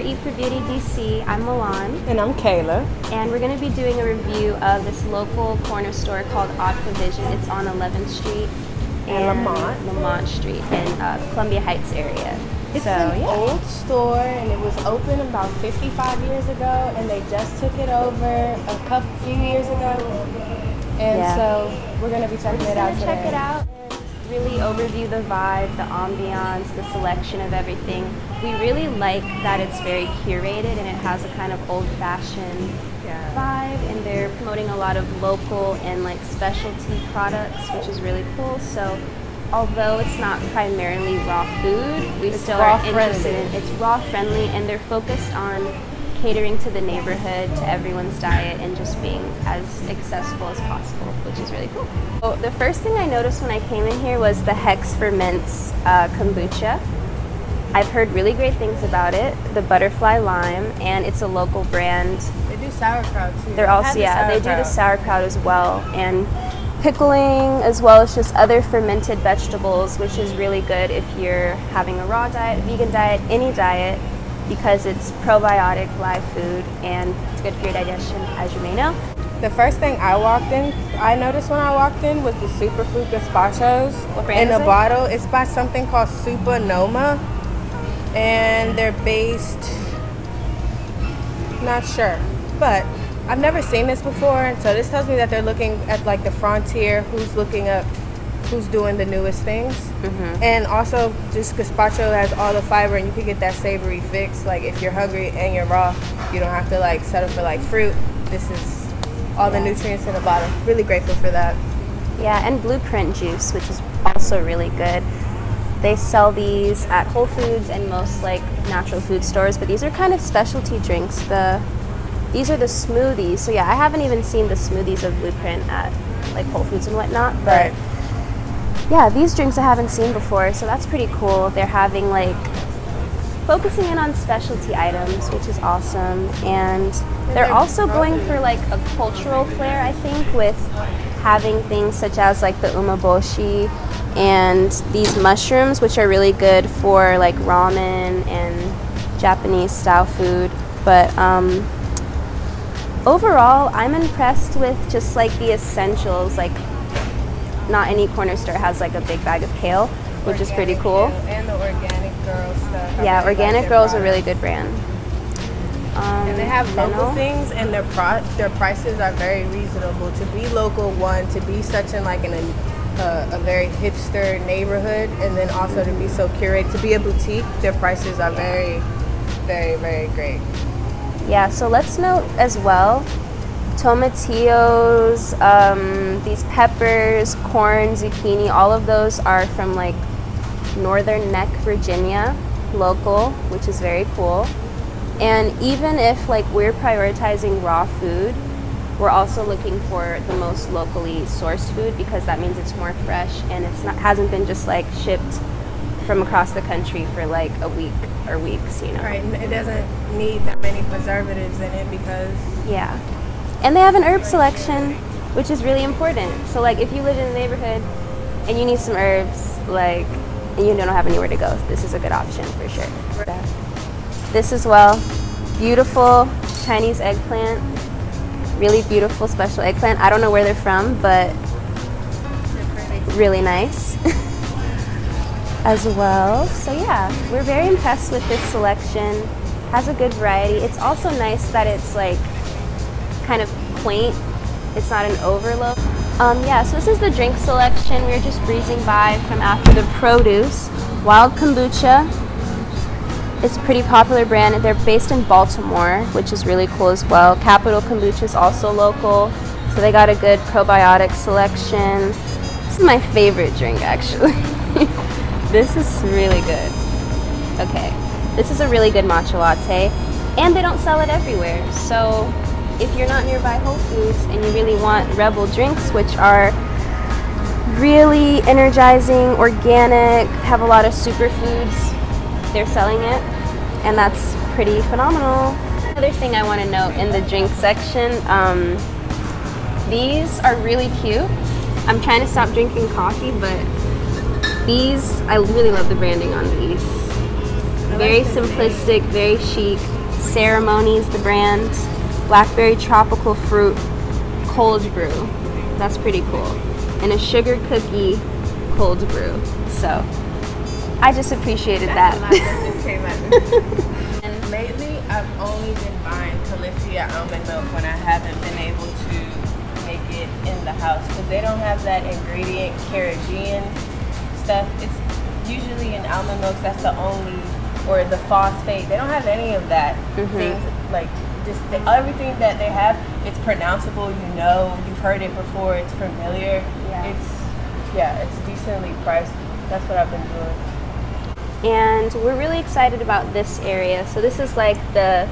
Eat for Beauty DC. I'm Milan. And I'm Kayla. And we're going to be doing a review of this local corner store called Odd Provision. It's on 11th Street and Lamont Street in the Columbia Heights area. It's an old store, and it was open about 55 years ago, and they just took it over a few years ago. And so we're going to be checking it out today. Check it out. Really overview the vibe, the ambiance, the selection of everything. We really like that it's very curated and it has a kind of old-fashioned vibe, and they're promoting a lot of local and like specialty products, which is really cool. So although it's not primarily raw food, we still are interested in it's raw friendly, and they're focused on catering to the neighborhood, to everyone's diet, and just being as accessible as possible, which is really cool. So the first thing I noticed when I came in here was the Hex Ferments kombucha. I've heard really great things about it, the butterfly lime, and it's a local brand. They do sauerkraut too. They're also, they do the sauerkraut as well, and pickling, as well as just other fermented vegetables, which is really good if you're having a raw diet, vegan diet, any diet, because it's probiotic live food and it's good for your digestion, as you may know. The first thing I noticed when I walked in was the superfood gazpachos. What brand in is a it? bottle. It's by something called Supernoma, and they're based, not sure, but I've never seen this before, and so this tells me that they're looking at like the frontier, who's doing the newest things. And also just gazpacho has all the fiber, and you can get that savory fix. Like if you're hungry and you're raw, you don't have to like settle for like fruit. This is all the nutrients in the bottle. Really grateful for that. Yeah, and Blueprint juice, which is also really good. They sell these at Whole Foods and most like natural food stores, but these are kind of specialty drinks. These are the smoothies. So yeah, I haven't even seen the smoothies of Blueprint at like Whole Foods and whatnot, but yeah, these drinks I haven't seen before, so that's pretty cool. They're having like focusing in on specialty items, which is awesome, and they're also going for like a cultural flair, I think, with having things such as like the umeboshi and these mushrooms, which are really good for like ramen and Japanese style food. But overall, I'm impressed with just like the essentials. Like not any corner store has like a big bag of kale, which is pretty cool. And the Organic Girl stuff. Yeah, Organic Girl is a really good brand. And they have local things, and their prices are very reasonable. To be local, one, to be such in like a very hipster neighborhood, and then also to be so curated, to be a boutique, their prices are very, very, very great. Yeah, so let's note as well, tomatillos, these peppers, corn, zucchini, all of those are from like Northern Neck, Virginia, local, which is very cool. And even if like we're prioritizing raw food, we're also looking for the most locally sourced food, because that means it's more fresh and hasn't been just like shipped from across the country for like a week or weeks, you know. Right, it doesn't need that many preservatives in it because and they have an herb selection, which is really important. So like if you live in the neighborhood and you need some herbs, like, and you don't have anywhere to go, this is a good option for sure. This as well, beautiful Chinese eggplant, really beautiful special eggplant. I don't know where they're from, but really nice as well. So yeah, we're very impressed with this selection. Has a good variety. It's also nice that it's like kind of quaint. It's not an overload. So this is the drink selection. We were just breezing by from after the produce. Wild Kombucha. It's a pretty popular brand. They're based in Baltimore, which is really cool as well. Capital Kombucha is also local, so they got a good probiotic selection. This is my favorite drink, actually. This is really good. Okay, this is a really good matcha latte, and they don't sell it everywhere. So if you're not nearby Whole Foods and you really want Rebel drinks, which are really energizing, organic, have a lot of superfoods, they're selling it, and that's pretty phenomenal. Another thing I want to note in the drink section, these are really cute. I'm trying to stop drinking coffee, but these, I really love the branding on these. Very simplistic, very chic. Ceremonies, the brand. Blackberry tropical fruit cold brew. That's pretty cool. And a sugar cookie cold brew. So I just appreciated That's that. a lot that just came at me. And lately, I've only been buying Califia almond milk when I haven't been able to make it in the house because they don't have that ingredient Caribbean stuff. It's usually in almond milks. That's the only, or the phosphate. They don't have any of that. Things like just everything that they have. It's pronounceable. You know, you've heard it before. It's familiar. It's decently priced. That's what I've been doing. And we're really excited about this area. So this is like the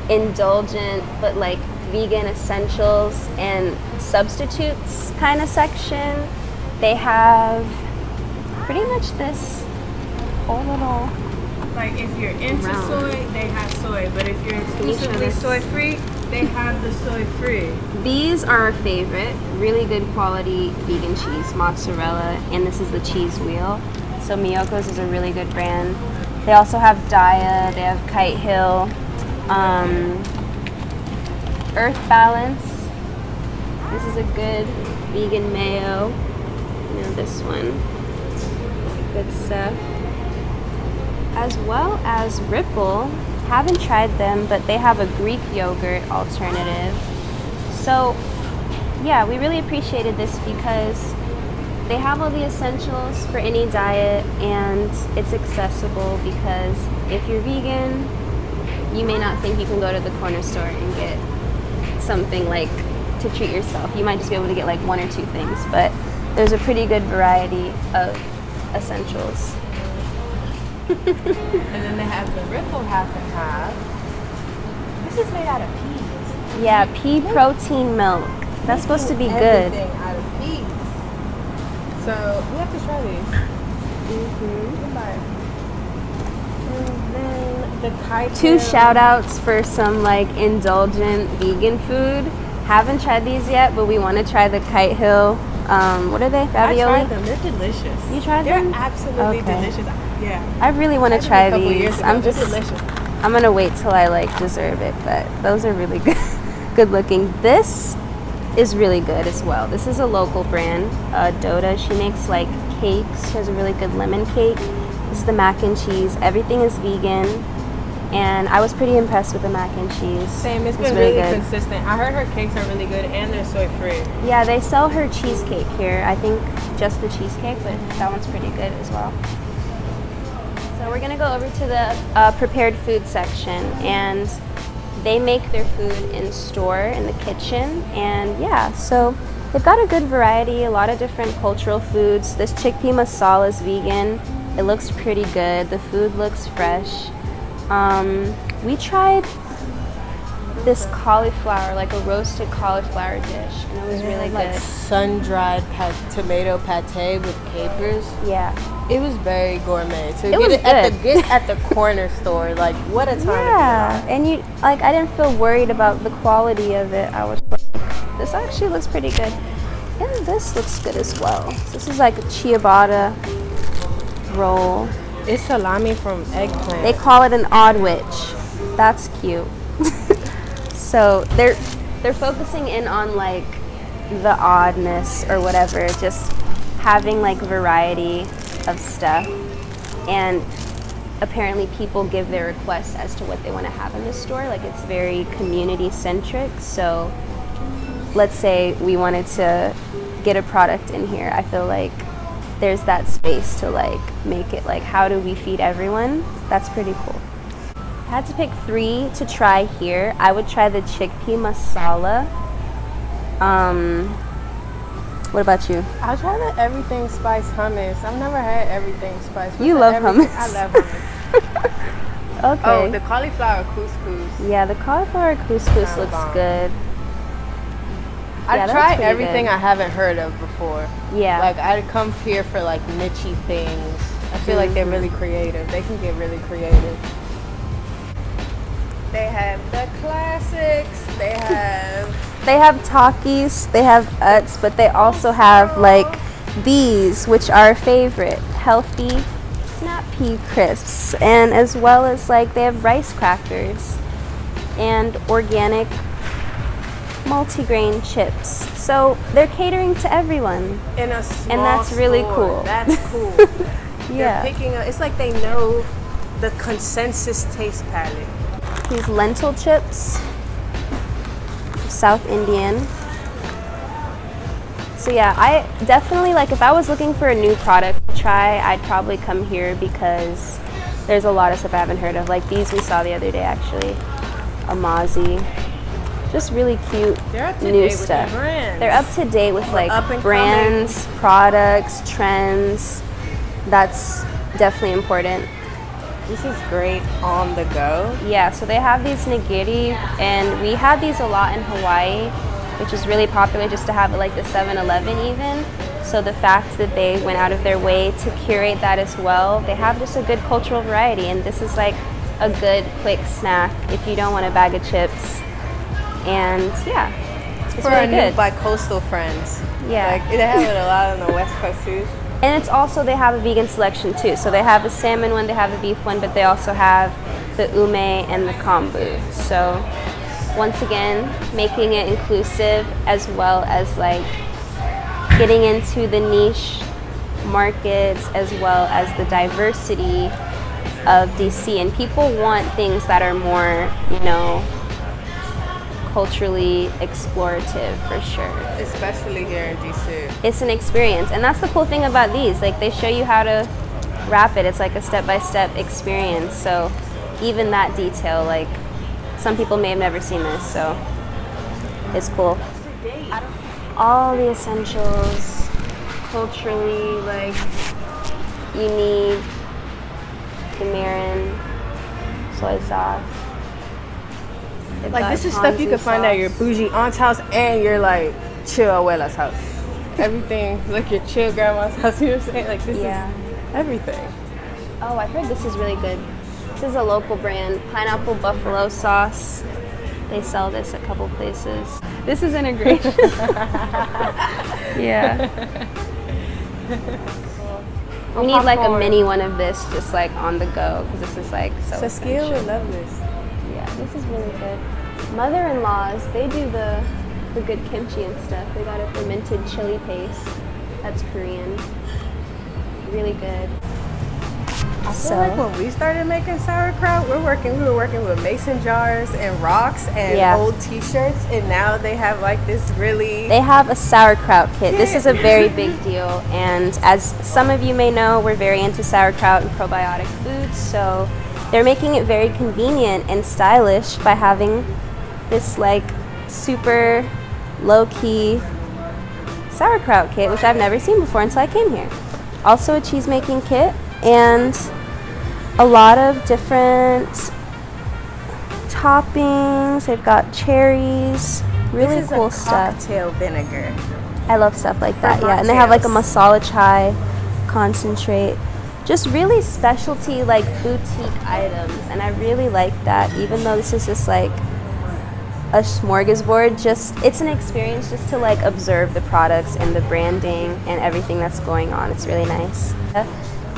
indulgent but like vegan essentials and substitutes kind of section. They have pretty much this whole little, like if you're into round. soy, they have soy, but if you're exclusively this? soy free, they have the soy free. These are our favorite, really good quality vegan cheese, mozzarella, and this is the cheese wheel. So Miyoko's is a really good brand. They also have Daya, they have Kite Hill, Earth Balance. This is a good vegan mayo. You know, this one. Good stuff. As well as Ripple. Haven't tried them, but they have a Greek yogurt alternative. So, yeah, we really appreciated this because they have all the essentials for any diet and it's accessible because if you're vegan, you may not think you can go to the corner store and get something like to treat yourself. You might just be able to get like one or two things, but there's a pretty good variety of essentials. And then they have the Ripple half and half. This is made out of peas. Yeah, pea protein milk. That's supposed to be good. Everything out of peas. So we have to try these. Goodbye. And then the kite. Two shout outs for some like indulgent vegan food. Haven't tried these yet, but we want to try the Kite Hill. What are they? Ravioli? I tried them. They're delicious. You tried They're them? absolutely Okay. delicious. Yeah. I really want to Tried try them a couple years these. ago. I'm They're just, delicious. I'm gonna wait till I like deserve it, but those are really good, good looking. This is really good as well. This is a local brand, Dota. She makes like cakes. She has a really good lemon cake. This is the mac and cheese. Everything is vegan, and I was pretty impressed with the mac and cheese. Same. It's It was been really good. consistent. I heard her cakes are really good and they're soy free. Yeah, they sell her cheesecake here. I think just the cheesecake, but that one's pretty good as well. So we're gonna go over to the prepared food section, and they make their food in store in the kitchen. And yeah, so they've got a good variety, a lot of different cultural foods. This chickpea masala is vegan. It looks pretty good. The food looks fresh. We tried this cauliflower, like a roasted cauliflower dish, and it was really like good. sun-dried tomato pate with capers. Yeah. It was very gourmet. To It get was it at good. get at the corner store, like what a time Yeah, to be and you like I didn't feel worried about the quality of it. I was like, this actually looks pretty good. And this looks good as well. This is like a ciabatta roll. alive. It's salami from eggplant. They call it an odd witch. That's cute. So they're focusing in on like the oddness or whatever, just having like variety of stuff. And apparently people give their requests as to what they want to have in the store. Like it's very community centric. So let's say we wanted to get a product in here. I feel like there's that space to like make it like, how do we feed everyone? That's pretty cool. I had to pick 3 to try here. I would try the chickpea masala. What about you? I'll try the everything spice hummus. I've never had everything spice. You What's love everything? hummus. I love hummus. Okay. Oh, the cauliflower couscous. Yeah, the cauliflower couscous Sounds looks bomb. good. I Yeah, that looks tried pretty everything good. I haven't heard of before. Yeah. Like I'd come here for like niche-y things. I feel like they're really creative. They can get really creative. They have the classics. They have Takis, they have Utz, but they also have like these, which are a favorite. Healthy snap pea crisps, and as well as like they have rice crackers and organic multigrain chips. So they're catering to everyone. In a small And that's really store. cool. That's cool. Yeah. They're picking up, it's like they know the consensus taste palette. These lentil chips, South Indian. So yeah, I definitely, like, if I was looking for a new product to try, I'd probably come here because there's a lot of stuff I haven't heard of. Like these we saw the other day, actually. Amazi. Just really cute new stuff. They're up to date with like brands, products, trends. That's definitely important. This is great on the go. Yeah, so they have these nigiri, and we had these a lot in Hawaii, which is really popular just to have it like the 7-Eleven even. So the fact that they went out of their way to curate that as well, they have just a good cultural variety, and this is like a good quick snack if you don't want a bag of chips. And yeah, it's for really our good. new bi-coastal friends. Yeah. Like, they have it a lot on the West Coast too. And it's also, they have a vegan selection too. So they have a salmon one, they have a beef one, but they also have the ume and the kombu. So once again, making it inclusive as well as like getting into the niche markets as well as the diversity of DC. And people want things that are more, you know, culturally explorative for sure. Especially here in DC. It's an experience, and that's the cool thing about these. Like they show you how to wrap it. It's like a step-by-step experience. So even that detail, like some people may have never seen this, so it's cool. All the essentials, culturally, like you need tamarind, soy sauce. They've Like got this is stuff you can find at your bougie aunt's house and your like chill abuela's house. Everything, like your chill grandma's house, you know what I'm saying? Like this is everything. Oh, I've heard this is really good. This is a local brand, pineapple buffalo sauce. They sell this at a couple places. This is integration. Yeah. We need like a mini one of this just like on the go because this is like so Saskia would love this. Yeah, this is really good. Mother-in-laws, they do the good kimchi and stuff. They got a fermented chili paste. That's Korean. Really good. I feel like when we started making sauerkraut, we were working with mason jars and rocks and old t-shirts, and now they have like this really... They have a sauerkraut kit. This is a very big deal, and as some of you may know, we're very into sauerkraut and probiotic foods, so they're making it very convenient and stylish by having this like super low-key sauerkraut kit, which I've never seen before until I came here. Also a cheese making kit and a lot of different toppings. They've got cherries, really cool stuff. Cocktail vinegar. I love stuff like that, yeah. And they have like a masala chai concentrate. Just really specialty, like boutique items, and I really like that. Even though this is just like a smorgasbord, just it's an experience just to like observe the products and the branding and everything that's going on. It's really nice.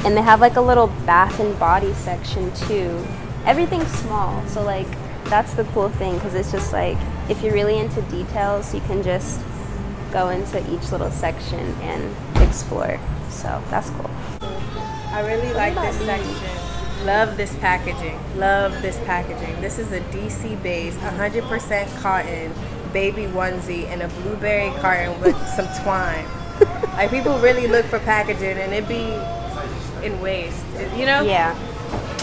And they have like a little bath and body section too. Everything's small, so like that's the cool thing because it's just like if you're really into details, you can just go into each little section and explore. So that's cool. I really like this section. Love this packaging. Love this packaging. This is a DC-based, 100% cotton baby onesie in a blueberry carton with some twine. Like people really look for packaging and it be in waste, you know? Yeah.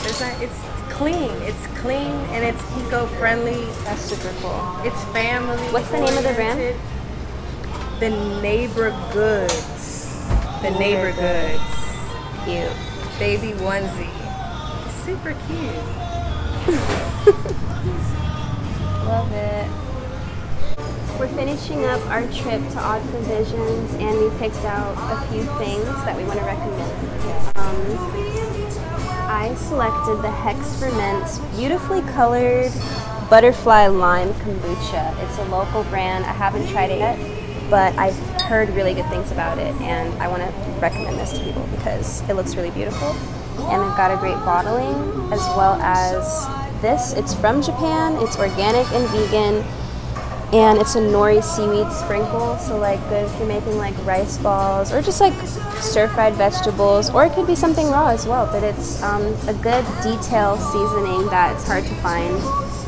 It's clean. It's clean and it's eco-friendly. That's super cool. It's family. What's the name of the brand? The Neighbor Goods. The Neighbor Goods. Cute. Baby onesie. Super cute. Love it. We're finishing up our trip to Odd Provisions and we picked out a few things that we want to recommend. I selected the Hex Ferments beautifully colored butterfly lime kombucha. It's a local brand. I haven't tried it yet, but I've heard really good things about it and I want to recommend this to people because it looks really beautiful and they've got a great bottling, as well as this. It's from Japan, it's organic and vegan, and it's a nori seaweed sprinkle, so like good if you're making like rice balls or just like stir-fried vegetables, or it could be something raw as well, but it's a good detail seasoning that it's hard to find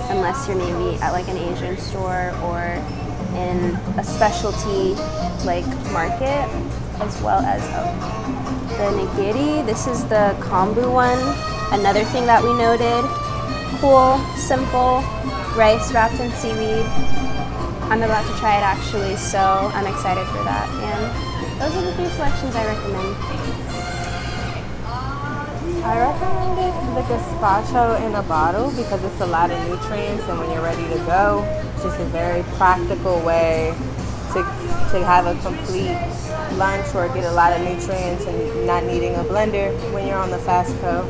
unless you're maybe at like an Asian store or in a specialty like market, as well as the nigiri. This is the kombu one, another thing that we noted. Cool, simple, rice wrapped in seaweed. I'm about to try it actually, so I'm excited for that. And those are the 3 selections I recommend. I recommend the gazpacho in a bottle because it's a lot of nutrients, and when you're ready to go, it's just a very practical way to have a complete lunch or get a lot of nutrients and not needing a blender when you're on the fast go.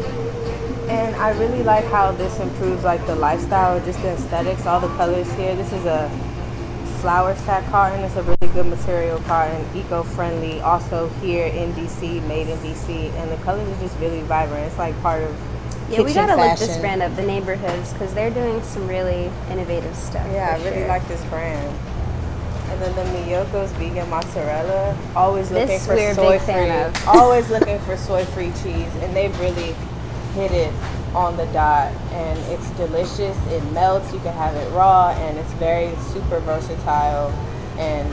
And I really like how this improves like the lifestyle, just the aesthetics, all the colors here. This is a flower sack cotton. It's a really good material cotton, eco-friendly, also here in DC, made in DC, and the colors are just really vibrant. It's like part of Yeah, we gotta look this fashion. brand up, the Neighborhoods, because they're doing some really innovative stuff. Yeah, I for really sure. like this brand. And then the Miyoko's vegan mozzarella, always looking This for we're a soy big fan free. of. Always looking for soy-free cheese, and they've really hit it on the dot, and it's delicious. It melts, you can have it raw, and it's very super versatile, and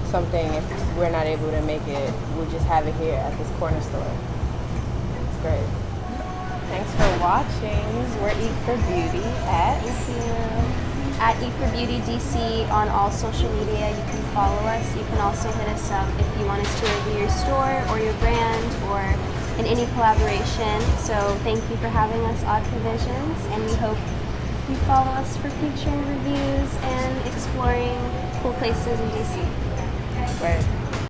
something if we're not able to make it, we'll just have it here at this corner store. It's great. Thanks for watching. We're Eat for Beauty at Thank you. At Eat for Beauty DC on all social media. You can follow us. You can also hit us up if you want us to review your store or your brand or in any collaboration. So thank you for having us, Odd Provisions, and we hope you follow us for future reviews and exploring cool places in DC. Right.